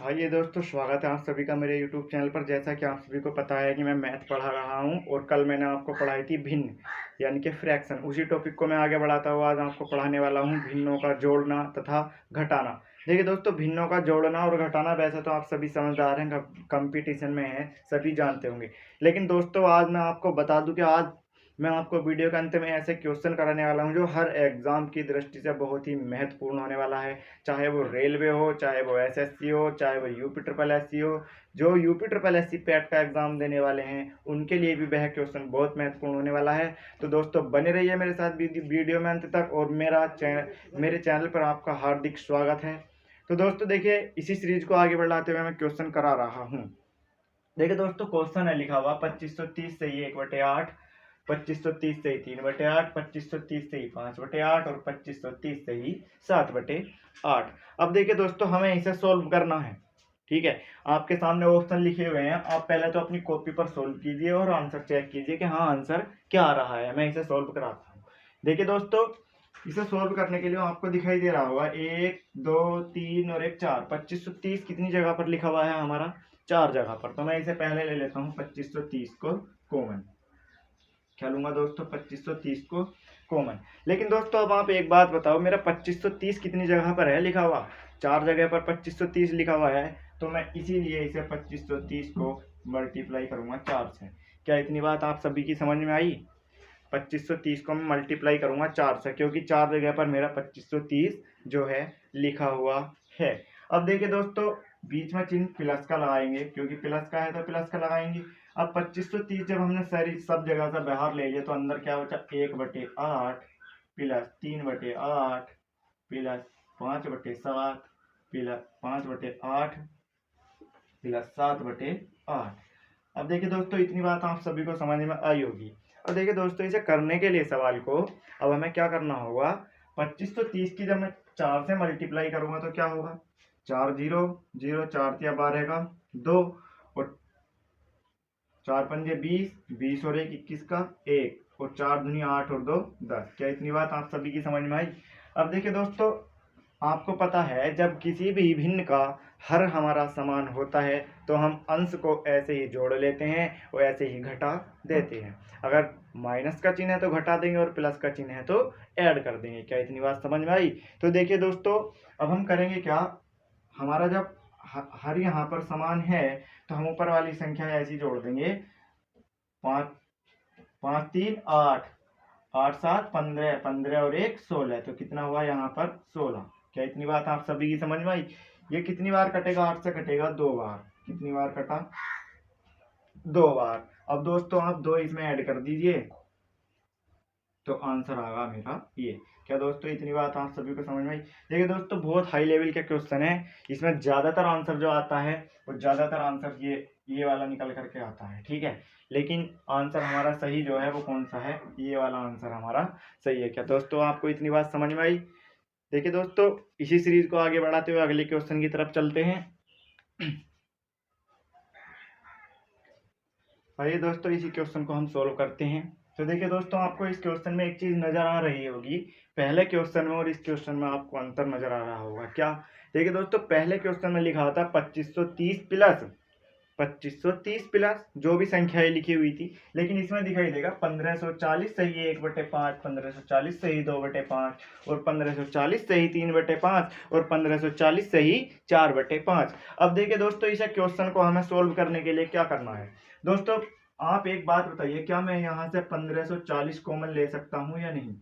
आइए दोस्तों, स्वागत है आप सभी का मेरे YouTube चैनल पर। जैसा कि आप सभी को पता है कि मैं मैथ पढ़ा रहा हूं और कल मैंने आपको पढ़ाई थी भिन्न यानी कि फ्रैक्शन। उसी टॉपिक को मैं आगे बढ़ाता हुआ आज आपको पढ़ाने वाला हूं भिन्नों का जोड़ना तथा घटाना। देखिए दोस्तों, भिन्नों का जोड़ना और घटाना वैसे तो आप सभी समझदार हैं, कंपटीशन में है, सभी जानते होंगे। लेकिन दोस्तों आज मैं आपको बता दूं कि आज मैं आपको वीडियो के अंत में ऐसे क्वेश्चन कराने वाला हूं जो हर एग्जाम की दृष्टि से बहुत ही महत्वपूर्ण होने वाला है। चाहे वो रेलवे हो, चाहे वो एसएससी हो, चाहे वो यूपी ट्रिपल एससी हो। जो यूपी ट्रिपल एससी पैट का एग्जाम देने वाले हैं उनके लिए भी वह क्वेश्चन बहुत महत्वपूर्ण होने वाला है। तो दोस्तों बने रहिए मेरे साथ वीडियो में अंत तक। और मेरे चैनल पर आपका हार्दिक स्वागत है। तो दोस्तों देखिए, इसी सीरीज को आगे बढ़ाते हुए मैं क्वेश्चन करा रहा हूँ। देखिए दोस्तों, क्वेश्चन है लिखा हुआ 2530 से ही 1/8, 2530 से ही 3/8, 2530 से ही 5/8 और 2530 से ही 7/8। अब देखिए दोस्तों, हमें इसे सोल्व करना है। ठीक है, आपके सामने ऑप्शन लिखे हुए हैं, आप पहले तो अपनी कॉपी पर सोल्व कीजिए और आंसर चेक कीजिए कि हाँ आंसर क्या आ रहा है। मैं इसे सोल्व कराता हूँ। देखिए दोस्तों, इसे सोल्व करने के लिए आपको दिखाई दे रहा होगा 1 2 3 और 1 4। 2530 कितनी जगह पर लिखा हुआ है? हमारा 4 जगह पर। तो मैं इसे पहले ले लेता हूँ 2530 को कॉमन। क्या लूंगा दोस्तों? 2530 को कॉमन। लेकिन दोस्तों अब आप एक बात बताओ, मेरा 2530 कितनी जगह पर है लिखा हुआ? 4 जगह पर 2530 लिखा हुआ है। तो मैं इसीलिए इसे 2530 को मल्टीप्लाई करूंगा 4 से। क्या इतनी बात आप सभी की समझ में आई? 2530 को मैं मल्टीप्लाई करूंगा 4 से, क्योंकि 4 जगह पर मेरा 2530 जो है लिखा हुआ है। अब देखिए दोस्तों, बीच में चिन्ह प्लस का लगाएंगे, क्योंकि प्लस का है तो प्लस का लगाएंगे। अब 2530 जब हमने सारी सब जगह से बाहर ले लिया तो अंदर क्या बचा? 1/8 प्लस 3/8 प्लस 5/7 प्लस 5/8 प्लस 7/8। अब देखिए दोस्तों, इतनी बात आप सभी को समझ में आई होगी। अब देखिए दोस्तों, इसे करने के लिए सवाल को अब हमें क्या करना होगा? 2530 की जब मैं 4 से मल्टीप्लाई करूंगा तो क्या होगा? 4 0 0, 4 तिया 12 का 2 और 4 पंजे 20, 20 और 1 21 का 1 और 4 दूनी 8 और 2 10। क्या इतनी बात आप सभी की समझ में आई? अब देखिए दोस्तों, आपको पता है जब किसी भी भिन्न का हर हमारा समान होता है तो हम अंश को ऐसे ही जोड़ लेते हैं और ऐसे ही घटा देते हैं। अगर माइनस का चिन्ह है तो घटा देंगे और प्लस का चिन्ह है तो ऐड कर देंगे। क्या इतनी बात समझ में आई? तो देखिए दोस्तों, अब हम करेंगे क्या? हमारा जब हर यहाँ पर समान है तो हम ऊपर वाली संख्या ऐसी जोड़ देंगे। 5 5 3 8, 8 7 15, 15 और 1 16। तो कितना हुआ यहाँ पर? 16। क्या इतनी बात आप सभी की समझ में आई? ये कितनी बार कटेगा? 8 से कटेगा 2 बार। कितनी बार कटा? 2 बार। अब दोस्तों आप 2 इसमें ऐड कर दीजिए तो आंसर आएगा मेरा ये। क्या दोस्तों इतनी बात आप सभी को समझ में आई? देखिए दोस्तों, बहुत हाई लेवल के क्वेश्चन है। इसमें ज्यादातर आंसर जो आता है वो ज्यादातर आंसर ये वाला निकल करके आता है। ठीक है, लेकिन आंसर हमारा सही जो है वो कौन सा है? ये वाला आंसर हमारा सही है। क्या दोस्तों आपको इतनी बात समझ में आई? देखिए दोस्तों, इसी सीरीज को आगे बढ़ाते हुए अगले क्वेश्चन की तरफ चलते हैं। आइए दोस्तों, इसी क्वेश्चन को हम सोल्व करते हैं। तो देखिए दोस्तों, आपको इस क्वेश्चन में एक चीज नजर आ रही होगी। पहले क्वेश्चन में और इस क्वेश्चन में आपको अंतर नजर आ रहा होगा। क्या? देखिए दोस्तों, पहले क्वेश्चन में लिखा था 2530 प्लस जो भी संख्याएं लिखी हुई थी, लेकिन इसमें दिखाई देगा 1540 सही 1/5, 1540 सही 2/5 और 1540 सही 3/5 और 1540 सही 4/5। अब देखिए दोस्तों, इस क्वेश्चन को हमें सोल्व करने के लिए क्या करना है? दोस्तों आप एक बात बताइए, क्या मैं यहाँ से 1540 कॉमन ले सकता हूँ या नहीं?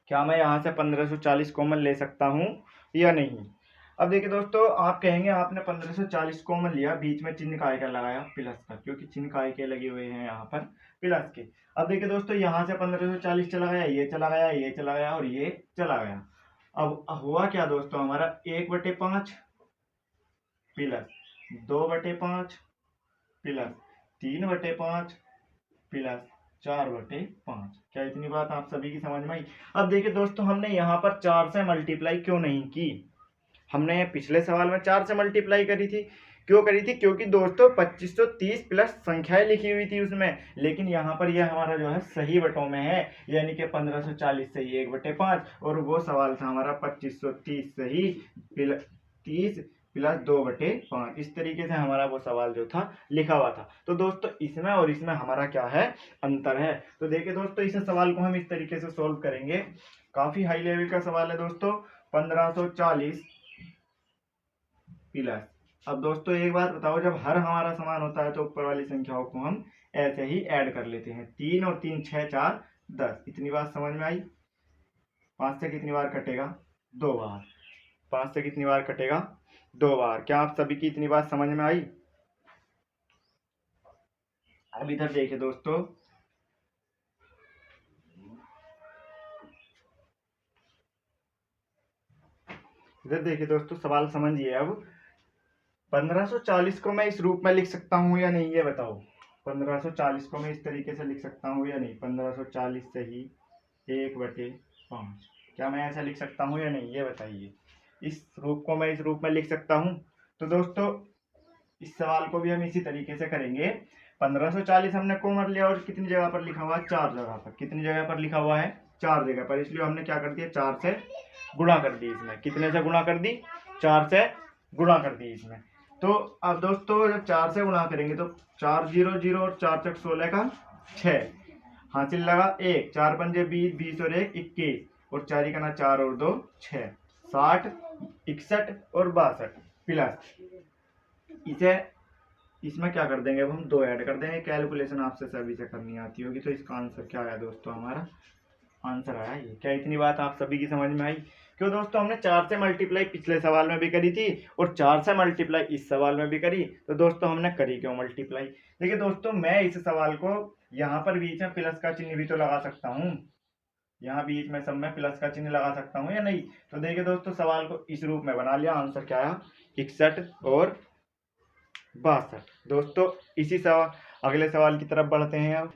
क्या मैं यहाँ से 1540 कॉमन ले सकता हूँ या नहीं? अब देखिए दोस्तों, आप कहेंगे आपने 1540 कॉमन लिया, बीच में चिन्ह काय का लगाया? प्लस का, क्योंकि चिन्ह काय के लगे हुए हैं यहाँ पर प्लस के। अब देखिए दोस्तों, यहाँ से 1540 चला गया, ये चला गया, ये चला गया और ये चला गया। अब हुआ क्या दोस्तों? हमारा 1/5 प्लस 2/5 प्लस 3/5 प्लस 4/5। क्या इतनी बात आप सभी की समझ में आई? अब देखिए दोस्तों, हमने यहाँ पर 4 से मल्टीप्लाई क्यों नहीं की? हमने पिछले सवाल में 4 से मल्टीप्लाई करी थी। क्यों करी थी? क्योंकि दोस्तों 2530 प्लस संख्याएं लिखी हुई थी उसमें, लेकिन यहाँ पर यह हमारा जो है सही बटों में है, यानी कि 1540 से ही 1/5 और वो सवाल था हमारा 2530 से ही 30 प्लस 2/5। इस तरीके से हमारा वो सवाल जो था लिखा हुआ था। तो दोस्तों इसमें और इसमें हमारा क्या है, अंतर है। तो देखिए दोस्तों इस सवाल को हम इस तरीके से सोल्व करेंगे। काफी हाई लेवल का सवाल है दोस्तों। 1540 प्लस, अब दोस्तों एक बात बताओ, जब हर हमारा समान होता है तो ऊपर वाली संख्याओं को हम ऐसे ही ऐड कर लेते हैं। 3 और 3 6 4 10। इतनी बात समझ में आई। 5 से कितनी बार कटेगा, 2 बार। 5 से कितनी बार कटेगा, 2 बार। क्या आप सभी की इतनी बात समझ में आई। अब इधर देखिए दोस्तों, इधर देखिए दोस्तों, सवाल समझिए। अब 1540 को मैं इस रूप में लिख सकता हूँ या नहीं, ये बताओ। 1540 को मैं इस तरीके से लिख सकता हूँ या नहीं। 1540 से ही 1/5। क्या मैं ऐसा लिख सकता हूँ या नहीं, ये बताइए। इस रूप को मैं इस रूप में लिख सकता हूँ। तो दोस्तों इस सवाल को भी हम इसी तरीके से करेंगे। 1540 हमने कॉमन लिया और कितनी जगह पर लिखा हुआ है, 4 जगह पर। कितनी जगह पर लिखा हुआ है, 4 जगह पर। इसलिए हमने क्या कर दिया, 4 से गुणा कर दी। इसमें कितने से गुणा कर दी, 4 से गुणा कर दी इसमें। तो अब दोस्तों जब 4 से गुणा करेंगे तो 4 0 0 और 4 चक 16 का 6 हासिल लगा 1। 4 पंजे 20, 20 और 1 21 और 4 का ना 4 और 2 6, 60 61 और 62 प्लस इसे इसमें क्या कर देंगे, अब हम 2 ऐड कर देंगे। कैलकुलेशन आपसे सभी से करनी आती होगी। तो इसका आंसर क्या आया दोस्तों, हमारा आंसर आया ये। क्या इतनी बात आप सभी की समझ में आई। क्यों दोस्तों, हमने 4 से मल्टीप्लाई पिछले सवाल में भी करी थी और 4 से मल्टीप्लाई इस सवाल में भी करी। तो दोस्तों हमने करी क्यों मल्टीप्लाई। देखिए दोस्तों, मैं इस सवाल को यहाँ पर बीच में प्लस का चिन्ह भी तो लगा सकता हूँ। यहाँ बीच में सब में प्लस का चिन्ह लगा सकता हूँ या नहीं। तो देखिए दोस्तों, सवाल को इस रूप में बना लिया। आंसर क्या आया, 61 और 62। दोस्तों इसी सवाल अगले सवाल की तरफ बढ़ते हैं। अब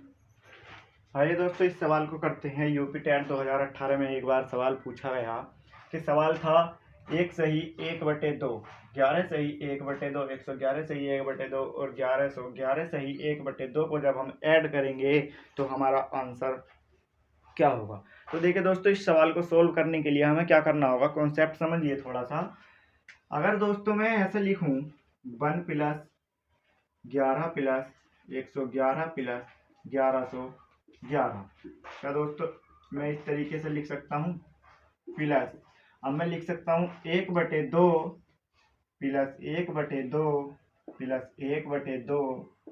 आइए दोस्तों इस सवाल को करते हैं। यूपी टेट 2018 में एक बार सवाल पूछा गया कि सवाल था 1 सही 1/2, 11 सही 1/2, 111 सही 1/2 और 1111 सही 1/2 को जब हम ऐड करेंगे तो हमारा आंसर क्या होगा। तो देखिए दोस्तों, इस सवाल को सोल्व करने के लिए हमें क्या करना होगा, कॉन्सेप्ट समझिए थोड़ा सा। अगर दोस्तों मैं ऐसे लिखूं 1 प्लस 11 प्लस 111 प्लस 1111, क्या दोस्तों मैं इस तरीके से लिख सकता हूँ। प्लस अब मैं लिख सकता हूँ 1/2 प्लस 1/2 प्लस 1/2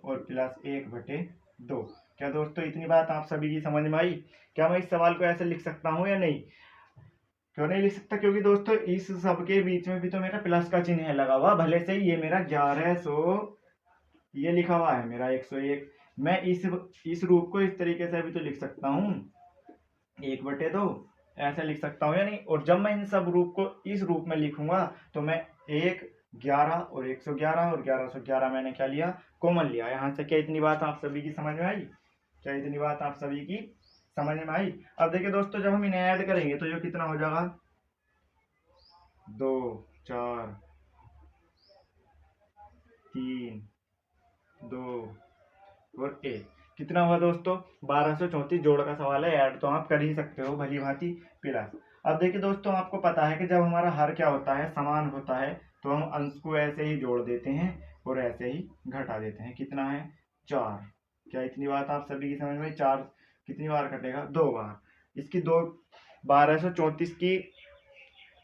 और प्लस 1/2। क्या दोस्तों इतनी बात आप सभी की समझ में आई। क्या मैं इस सवाल को ऐसे लिख सकता हूँ या नहीं। क्यों नहीं लिख सकता, क्योंकि दोस्तों इस सब के बीच में भी तो मेरा प्लस का चिन्ह है लगा हुआ। भले से ये मेरा 1100 ये लिखा हुआ है मेरा 101, मैं इस रूप को इस तरीके से भी तो लिख सकता हूँ 1/2 ऐसे लिख सकता हूँ या नहीं। और जब मैं इन सब रूप को इस रूप में लिखूंगा तो मैं 1 11 और 111 और 1111 मैंने क्या लिया, कॉमन लिया यहाँ से। क्या इतनी बात आप सभी की समझ में आई। क्या इतनी बात आप सभी की समझ में आई। अब देखिए दोस्तों, जब हम इन्हें ऐड करेंगे तो जो कितना हो जाएगा, 2 4 3 2 और 1 कितना हुआ दोस्तों, 1234। जोड़ का सवाल है, ऐड तो आप कर ही सकते हो भली भांति प्लस। अब देखिए दोस्तों, आपको पता है कि जब हमारा हर क्या होता है, समान होता है, तो हम अंश को ऐसे ही जोड़ देते हैं और ऐसे ही घटा देते हैं। कितना है, 4। क्या इतनी बात आप सभी की समझ में। 4 कितनी बार कटेगा, 2 बार। इसकी 1234 की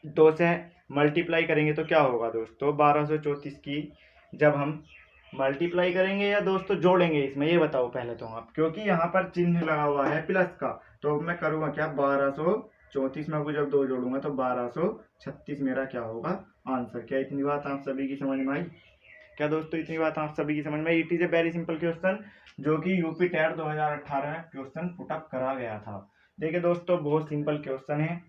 2 से मल्टीप्लाई करेंगे तो क्या होगा दोस्तों, 1234 की जब हम मल्टीप्लाई करेंगे या दोस्तों जोड़ेंगे इसमें, ये बताओ पहले तो आप। क्योंकि यहाँ पर चिन्ह लगा हुआ है प्लस का, तो मैं करूँगा क्या, 1234 में जब 2 जोड़ूंगा तो 1236 मेरा क्या होगा, आंसर। क्या इतनी बात आप सभी की समझ में आई। क्या दोस्तों इतनी बात आप सभी की समझ में आई। It is a very simple question जो कि यूपी टेट 2018 में क्वेश्चन पुटअप करा गया था। देखिए दोस्तों, बहुत सिंपल क्वेश्चन है।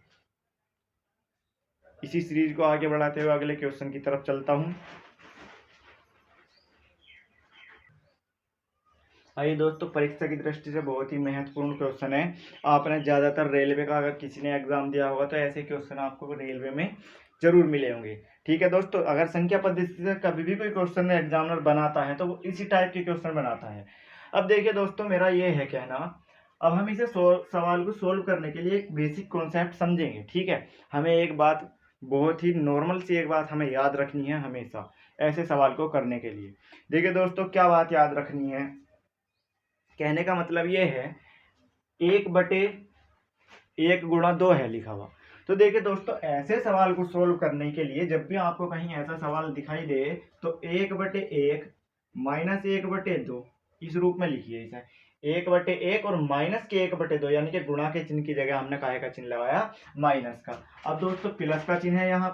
इसी सीरीज को आगे बढ़ाते हुए अगले क्वेश्चन की तरफ चलता हूँ। आइए दोस्तों, परीक्षा की दृष्टि से बहुत ही महत्वपूर्ण क्वेश्चन है। आपने ज़्यादातर रेलवे का अगर किसी ने एग्जाम दिया होगा तो ऐसे क्वेश्चन आपको रेलवे में जरूर मिले होंगे। ठीक है दोस्तों, अगर संख्या पद्धति से कभी भी कोई क्वेश्चन एग्जामिनर बनाता है तो वो इसी टाइप के क्वेश्चन बनाता है। अब देखिए दोस्तों, मेरा ये है कहना, अब हम इसे सवाल को सोल्व करने के लिए एक बेसिक कॉन्सेप्ट समझेंगे। ठीक है, हमें एक बात बहुत ही नॉर्मल सी एक बात हमें याद रखनी है हमेशा ऐसे सवाल को करने के लिए। देखिए दोस्तों, क्या बात याद रखनी है, कहने का मतलब ये है 1/1 × 2 है लिखा हुआ। तो देखिए दोस्तों, ऐसे सवाल को सोल्व करने के लिए जब भी आपको कहीं ऐसा सवाल दिखाई दे तो 1/1 -1/2 इस रूप में लिखिए इसे। 1/1 और -1/2 यानी कि गुणा के चिन्ह की जगह हमने काहे का चिन्ह लगाया, माइनस का। अब दोस्तों प्लस का चिन्ह है यहाँ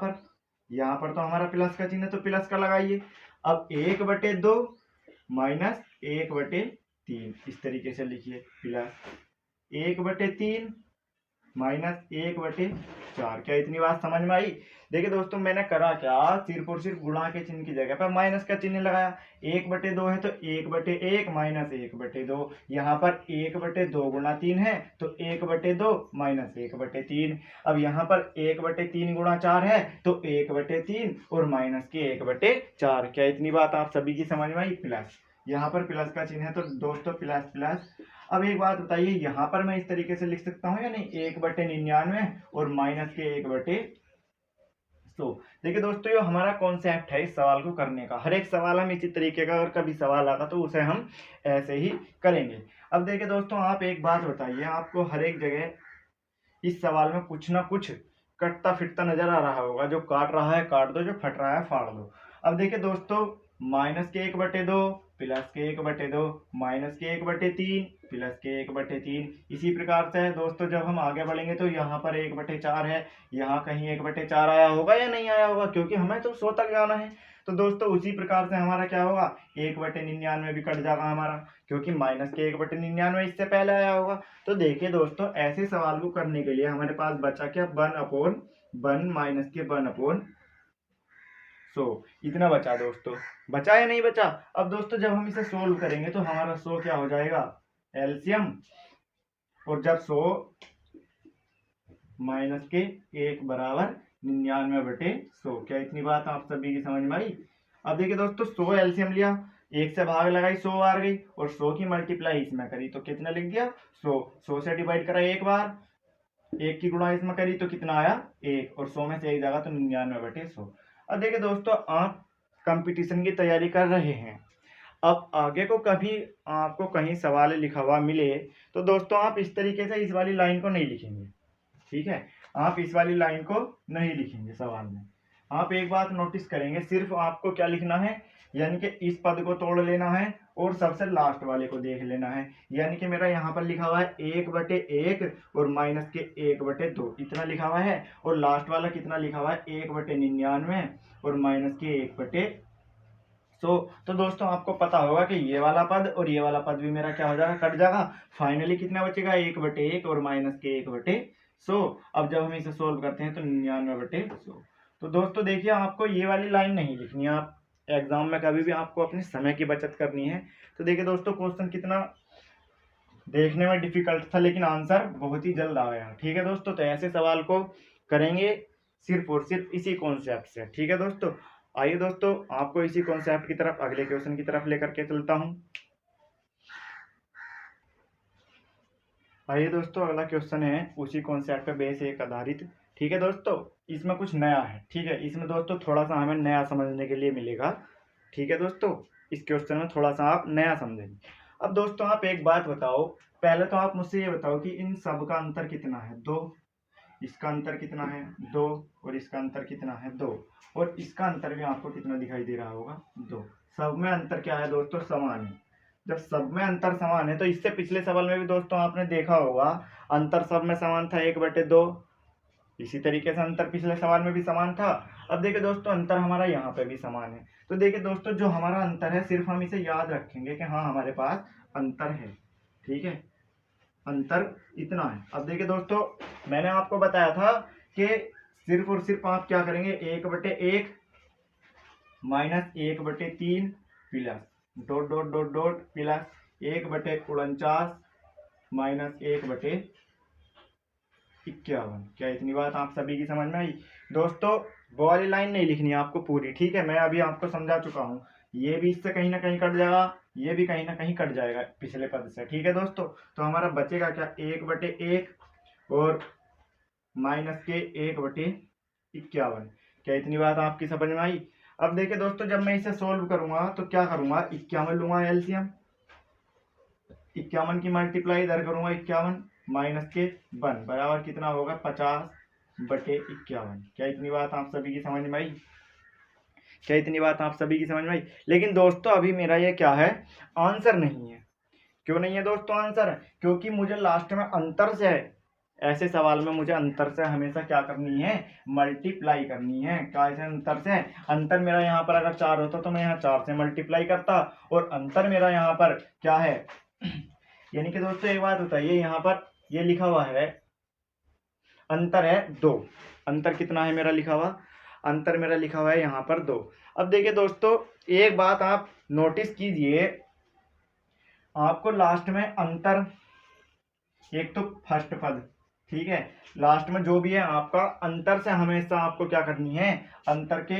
पर तो हमारा प्लस का चिन्ह है, तो प्लस का लगाइए। अब 1/2 -1/3 इस तरीके से लिखिए, प्लस 1/3 -1/4। क्या इतनी बात समझ में आई? देखिए दोस्तों, मैंने करा क्या, सिर्फ और सिर्फ गुणा के चिन्ह की जगह पर माइनस का चिन्ह लगाया। 1/2 है तो 1/1 -1/2। यहाँ पर 1/2 × 3 है तो 1/2 -1/3। अब यहाँ पर 1/3 × 4 है तो 1/3 और माइनस के 1/4। क्या इतनी बात आप सभी की समझ में आई? प्लस, यहाँ पर प्लस का चिन्ह है तो दोस्तों प्लस प्लस। अब एक बात बताइए, यहाँ पर मैं इस तरीके से लिख सकता हूँ या नहीं, 1/99 और माइनस के 1/100। देखिए दोस्तों, ये हमारा कॉन्सेप्ट है इस सवाल को करने का। हर एक सवाल हम इसी तरीके का, अगर कभी सवाल आगा तो उसे हम ऐसे ही करेंगे। अब देखिए दोस्तों, आप एक बात बताइए, आपको हर एक जगह इस सवाल में कुछ ना कुछ कटता फिटता नजर आ रहा होगा। जो काट रहा है काट दो, जो फट रहा है फाड़ दो। अब देखिए दोस्तों, माइनस के 1/2 प्लस के 1/2 माइनस के 1/3 प्लस के 1/3। इसी प्रकार से दोस्तों जब हम आगे बढ़ेंगे तो यहाँ पर 1/4 है, यहाँ कहीं 1/4 आया होगा या नहीं आया होगा, क्योंकि हमें तो 100 तक जाना है। तो दोस्तों उसी प्रकार से हमारा क्या होगा, 1/99 भी कट जाएगा हमारा, क्योंकि माइनस के 1/99 इससे पहले आया होगा। तो देखिए दोस्तों, ऐसे सवाल को करने के लिए हमारे पास बचा क्या, 1/1 माइनस के 1/100 इतना बचा दोस्तों। बचा या नहीं बचा? अब दोस्तों जब हम इसे सोल्व करेंगे तो हमारा 100 क्या हो जाएगा, एलसीएम। और जब 100 माइनस के 1 बराबर 99/100। क्या इतनी बात आप सभी की समझ में आई? अब देखिए दोस्तों, 100 एलसीएम लिया, 1 से भाग लगाई 100 बार गई, और 100 की मल्टीप्लाई इसमें करी तो कितना लिख दिया, 100। 100 से डिवाइड करा एक बार, 1 की गुणा इसमें करी तो कितना आया, 1, और 100 में से 1 जाएगा तो 99/100। अब देखिए दोस्तों, आप कंपटीशन की तैयारी कर रहे हैं, अब आगे को कभी आपको कहीं सवाल लिखा हुआ मिले तो दोस्तों आप इस तरीके से इस वाली लाइन को नहीं लिखेंगे, ठीक है? आप इस वाली लाइन को नहीं लिखेंगे सवाल में। आप एक बात नोटिस करेंगे, सिर्फ आपको क्या लिखना है, यानी कि इस पद को तोड़ लेना है और सबसे लास्ट वाले को देख लेना है। यानी कि मेरा यहाँ पर लिखा हुआ है 1/1 और माइनस के 1/2 इतना लिखा हुआ है, और लास्ट वाला कितना लिखा हुआ है, 1/99 और माइनस के 1/100। तो दोस्तों आपको पता होगा कि ये वाला पद और ये वाला पद भी मेरा क्या हो जाएगा, कट जाएगा। फाइनली कितना बचेगा, 1/1 और माइनस के 1/100। अब जब हम इसे सोल्व करते हैं तो 99/100। तो दोस्तों देखिए, आपको ये वाली लाइन नहीं लिखनी है, आप एग्जाम में कभी भी आपको अपने समय की बचत करनी है। तो देखिए दोस्तों, क्वेश्चन कितना देखने में डिफिकल्ट था लेकिन आंसर बहुत ही जल्द आ गया, ठीक है दोस्तों? तो ऐसे सवाल को करेंगे सिर्फ और सिर्फ इसी कॉन्सेप्ट से, ठीक है दोस्तों? आइए दोस्तों, आपको इसी कॉन्सेप्ट की तरफ अगले क्वेश्चन की तरफ लेकर के चलता हूं। आइए दोस्तों, अगला क्वेश्चन है उसी कॉन्सेप्ट पे बेस एक आधारित, ठीक है दोस्तों? इसमें कुछ नया है, ठीक है? इसमें दोस्तों थोड़ा सा हमें नया समझने के लिए मिलेगा, ठीक है दोस्तों? इस क्वेश्चन में थोड़ा सा आप नया समझेंगे। अब दोस्तों आप एक बात बताओ, पहले तो आप मुझसे ये बताओ कि इन सब का अंतर कितना है, 2। इसका अंतर कितना है, 2, और इसका अंतर कितना है, 2, और इसका अंतर भी आपको कितना दिखाई दे रहा होगा, 2। सब में अंतर क्या है दोस्तों, समान है। जब सब में अंतर समान है तो इससे पिछले सवाल में भी दोस्तों आपने देखा होगा, अंतर सब में समान था 1/2। इसी तरीके से अंतर पिछले सवाल में भी समान था। अब देखिए दोस्तों, अंतर हमारा यहाँ पे भी समान है। तो देखिए दोस्तों, जो हमारा अंतर है सिर्फ हम इसे याद रखेंगे कि हाँ हमारे पास अंतर है, ठीक है? अंतर इतना है। अब देखिए दोस्तों, मैंने आपको बताया था कि सिर्फ और सिर्फ आप क्या करेंगे, 1/1 minus 1/3 plus dot dot dot dot plus 1/49 minus 1/51। क्या इतनी बात आप सभी की समझ में आई? दोस्तों वो वाली लाइन नहीं लिखनी है आपको पूरी, ठीक है? मैं अभी आपको समझा चुका हूँ। ये भी इससे कहीं ना कहीं कट जाएगा, ये भी कहीं ना कहीं कट जाएगा पिछले पद से, ठीक है दोस्तों? तो हमारा बचेगा क्या, 1/1 और माइनस के 1/51। 51। क्या इतनी बात आपकी समझ में आई? अब देखिए दोस्तों, जब मैं इसे सोल्व करूंगा तो क्या करूंगा, 51 लूंगा एलसीएम, 51 की मल्टीप्लाई इधर करूंगा 51 माइनस के 1 बराबर कितना होगा 50/51। क्या इतनी बात आप सभी की समझ में आई? क्या इतनी बात आप सभी की समझ में आई? लेकिन दोस्तों अभी मेरा ये क्या है, आंसर नहीं है। क्यों नहीं है दोस्तों आंसर? क्योंकि मुझे लास्ट में अंतर से, ऐसे सवाल में मुझे अंतर से हमेशा क्या करनी है, मल्टीप्लाई करनी है। क्या ऐसे अंतर से, अंतर मेरा यहाँ पर अगर 4 होता तो मैं यहाँ 4 से मल्टीप्लाई करता, और अंतर मेरा यहाँ पर क्या है यानी कि दोस्तों एक बात बताइए, यहाँ पर ये लिखा हुआ है अंतर है 2। अंतर कितना है मेरा लिखा हुआ, अंतर मेरा लिखा हुआ है यहाँ पर 2। अब देखिए दोस्तों, एक बात आप नोटिस कीजिए, आपको लास्ट में अंतर, एक तो फर्स्ट पद, ठीक है, लास्ट में जो भी है आपका अंतर से हमेशा आपको क्या करनी है, अंतर के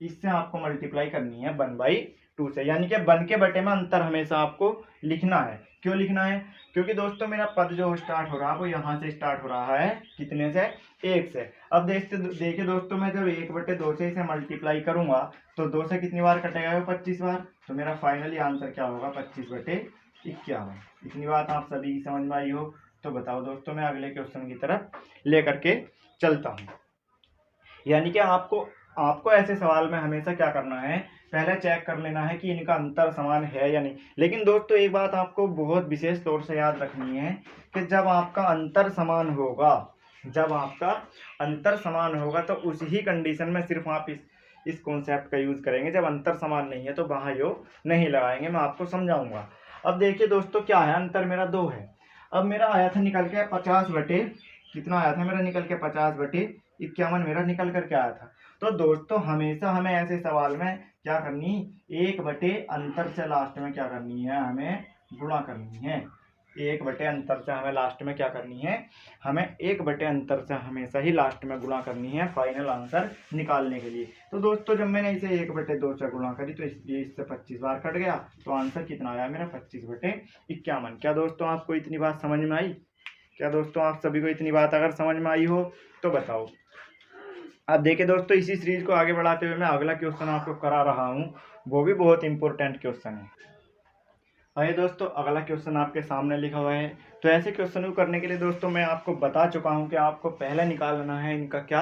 इससे आपको मल्टीप्लाई करनी है 1/2 से, यानी कि 1 के बटे में अंतर हमेशा आपको लिखना है। क्यों लिखना है? क्योंकि दोस्तों मेरा पद जो स्टार्ट हो रहा है वो यहाँ से स्टार्ट हो रहा है, कितने से, 1 से। अब देखिए दोस्तों, मैं जब 1/2 से इसे मल्टीप्लाई करूंगा तो 2 से कितनी बार कटेगा, 25 बार। तो मेरा फाइनली आंसर क्या होगा, 25/51। इतनी बात आप सभी की समझ में आई हो तो बताओ दोस्तों, मैं अगले क्वेश्चन की तरफ लेकर के चलता हूँ। यानी कि आपको ऐसे सवाल में हमेशा क्या करना है, पहले चेक कर लेना है कि इनका अंतर समान है या नहीं। लेकिन दोस्तों एक बात आपको बहुत विशेष तौर से याद रखनी है कि जब आपका अंतर समान होगा, जब आपका अंतर समान होगा तो उसी कंडीशन में सिर्फ आप इस कॉन्सेप्ट का यूज करेंगे। जब अंतर समान नहीं है तो वहां योग नहीं लगाएंगे, मैं आपको समझाऊंगा। अब देखिए दोस्तों क्या है, अंतर मेरा 2 है। अब मेरा आया था निकल के 50 बटे, कितना आया था मेरा निकल के 50/51 मेरा निकल करके आया था। तो दोस्तों हमेशा हमें ऐसे सवाल में क्या करनी, 1 बटे अंतर से लास्ट में क्या करनी है, हमें गुणा करनी है। 1 बटे अंतर से हमें लास्ट में क्या करनी है, हमें 1 बटे अंतर से हमेशा ही लास्ट में गुणा करनी है फाइनल आंसर निकालने के लिए। तो दोस्तों जब मैंने इसे 1/2 से गुणा करी तो ये इससे 25 बार कट गया, तो आंसर कितना आया मेरा 25/51। क्या दोस्तों आपको इतनी बात समझ में आई? क्या दोस्तों आप सभी को इतनी बात अगर समझ में आई हो तो बताओ। अब देखिए दोस्तों, इसी सीरीज को आगे बढ़ाते हुए मैं अगला क्वेश्चन आपको करा रहा हूँ, वो भी बहुत इंपॉर्टेंट क्वेश्चन है। आइए दोस्तों, अगला क्वेश्चन आपके सामने लिखा हुआ है। तो ऐसे क्वेश्चन को करने के लिए दोस्तों मैं आपको बता चुका हूँ कि आपको पहले निकालना है इनका क्या,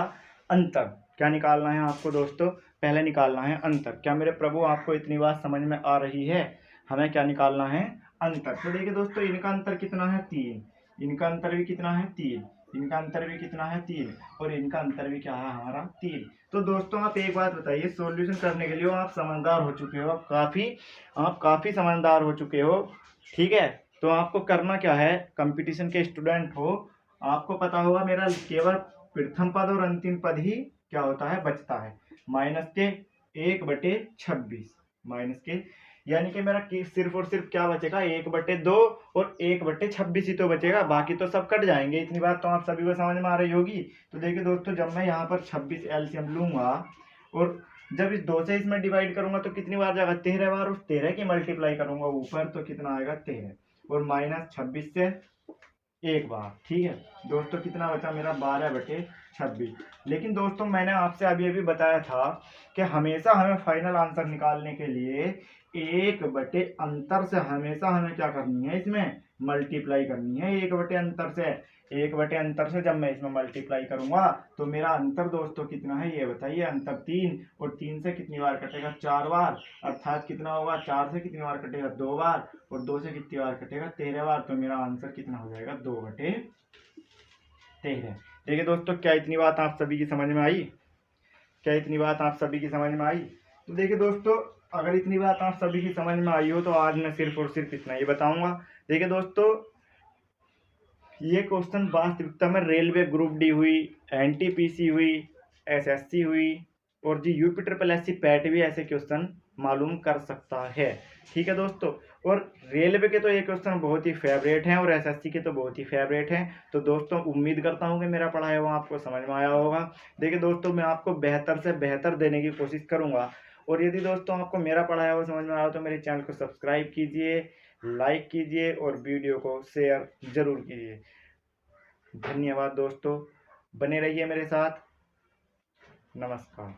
अंतर। क्या निकालना है आपको दोस्तों, पहले निकालना है अंतर। क्या मेरे प्रभु आपको इतनी बात समझ में आ रही है? हमें क्या निकालना है, अंतर। तो देखिए दोस्तों, इनका अंतर कितना है, 3। इनका अंतर भी कितना है, 3। इनका अंतर भी कितना है, 3। और इनका अंतर भी क्या है हमारा, 3। तो दोस्तों आप एक बात बताइए, सॉल्यूशन करने के लिए आप समझदार हो चुके हो, आप काफ़ी समझदार हो चुके हो, ठीक है। तो आपको करना क्या है, कंपटीशन के स्टूडेंट हो, आपको पता होगा मेरा केवल प्रथम पद और अंतिम पद ही क्या होता है, बचता है। माइनस के 1/26, माइनस के, यानी कि मेरा सिर्फ और सिर्फ क्या बचेगा, 1/2 और 1/26 ही तो बचेगा, बाकी तो सब कट जाएंगे। इतनी बात तो आप सभी को समझ में आ रही होगी। तो देखिए दोस्तों, जब मैं यहाँ पर 26 एलसीएम लूंगा और जब इस 2 से इसमें डिवाइड करूंगा तो कितनी बार जाएगा, 13 बार। उस 13 की मल्टीप्लाई करूंगा ऊपर तो कितना आएगा, 13 और -26 से 1 बार, ठीक है दोस्तों। कितना बचा मेरा, 12/26। लेकिन दोस्तों मैंने आपसे अभी अभी बताया था कि हमेशा हमें फाइनल आंसर निकालने के लिए 1 बटे अंतर से हमेशा हमें क्या करनी है, इसमें मल्टीप्लाई करनी है। 1 बटे अंतर से, 1 बटे अंतर से जब मैं इसमें मल्टीप्लाई करूंगा तो मेरा अंतर दोस्तों कितना है, ये बताइए। अंतर 3, और 3 से कितनी बार कटेगा, 4 बार। अर्थात कितना होगा, 4 से कितनी बार कटेगा, 2 बार। और 2 से कितनी बार कटेगा, 13 बार। तो मेरा आंसर कितना हो जाएगा, 2/13। देखिए दोस्तों, क्या इतनी बात आप सभी की समझ में आई? क्या इतनी बात आप सभी की समझ में आई? तो देखिए दोस्तों, अगर इतनी बात आप सभी की समझ में आई हो तो आज मैं सिर्फ और सिर्फ इतना ही बताऊंगा। देखिए दोस्तों, ये क्वेश्चन वास्तविकता में रेलवे ग्रुप डी हुई, एनटीपीसी हुई, एसएससी हुई और जी यूपी पैट भी ऐसे क्वेश्चन मालूम कर सकता है, ठीक है दोस्तों। और रेलवे के तो ये क्वेश्चन बहुत ही फेवरेट हैं और एसएससी के तो बहुत ही फेवरेट हैं। तो दोस्तों उम्मीद करता हूँ कि मेरा पढ़ाया हुआ आपको समझ में आया होगा। देखिए दोस्तों, मैं आपको बेहतर से बेहतर देने की कोशिश करूँगा। और यदि दोस्तों आपको मेरा पढ़ाया हुआ समझ में आया तो मेरे चैनल को सब्सक्राइब कीजिए, लाइक कीजिए और वीडियो को शेयर जरूर कीजिए। धन्यवाद दोस्तों, बने रहिए मेरे साथ। नमस्कार।